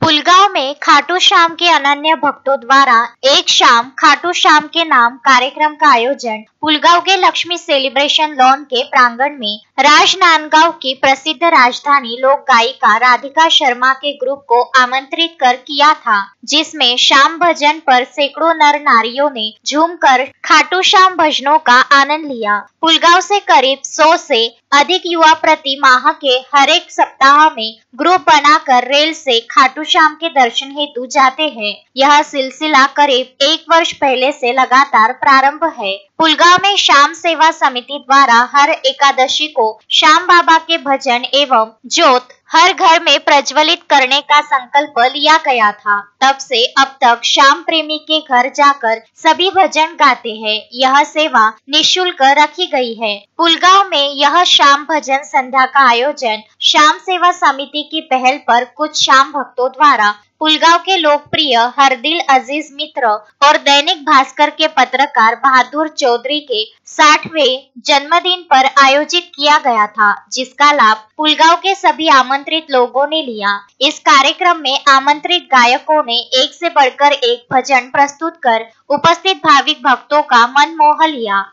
पुलगांव में खाटू श्याम के अनन्य भक्तों द्वारा एक शाम खाटू श्याम के नाम कार्यक्रम का आयोजन पुलगांव के लक्ष्मी सेलिब्रेशन लॉन के प्रांगण में राजनांदगांव की प्रसिद्ध राजधानी लोक गायिका राधिका शर्मा के ग्रुप को आमंत्रित कर किया था, जिसमें शाम भजन पर सैकड़ों नर नारियों ने झूमकर खाटू श्याम भजनों का आनंद लिया। पुलगांव से करीब 100 से अधिक युवा प्रति माह के हर एक सप्ताह में ग्रुप बनाकर रेल से खाटू श्याम के दर्शन हेतु जाते हैं। यह सिलसिला करीब 1 वर्ष पहले से लगातार प्रारंभ है। पुलगांव में शाम सेवा समिति द्वारा हर एकादशी को श्याम बाबा के भजन एवं ज्योत हर घर में प्रज्वलित करने का संकल्प लिया गया था। तब से अब तक श्याम प्रेमी के घर जाकर सभी भजन गाते हैं। यह सेवा निःशुल्क रखी गई है। पुलगांव में यह शाम भजन संध्या का आयोजन श्याम सेवा समिति की पहल पर कुछ श्याम भक्तों द्वारा पुलगांव के लोकप्रिय हरदिल अजीज मित्र और दैनिक भास्कर के पत्रकार बहादुर चौधरी के 60वें जन्मदिन पर आयोजित किया गया था, जिसका लाभ पुलगांव के सभी आमंत्रित लोगों ने लिया। इस कार्यक्रम में आमंत्रित गायकों ने एक से बढ़कर एक भजन प्रस्तुत कर उपस्थित भाविक भक्तों का मन मोह लिया।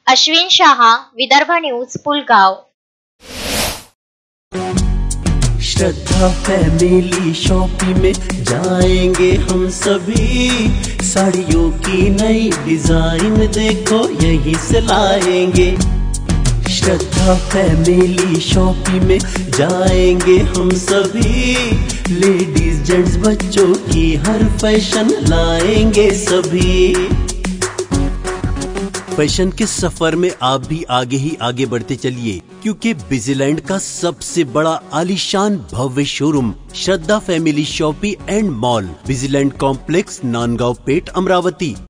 अश्विन शाह, विदर्भ न्यूज, पुलगांव। श्रद्धा फैमिली शॉपिंग में जाएंगे हम सभी, साड़ियों की नई डिजाइन देखो यहीं से लाएंगे। श्रद्धा फैमिली शॉपिंग में जाएंगे हम सभी, लेडीज जेंट्स बच्चों की हर फैशन लाएंगे सभी। फैशन के सफर में आप भी आगे ही आगे बढ़ते चलिए, क्योंकि बिजीलैंड का सबसे बड़ा आलीशान भव्य showroom Shraddha family shopping and mall, Busyland complex, Nandgaon Peth, Amravati.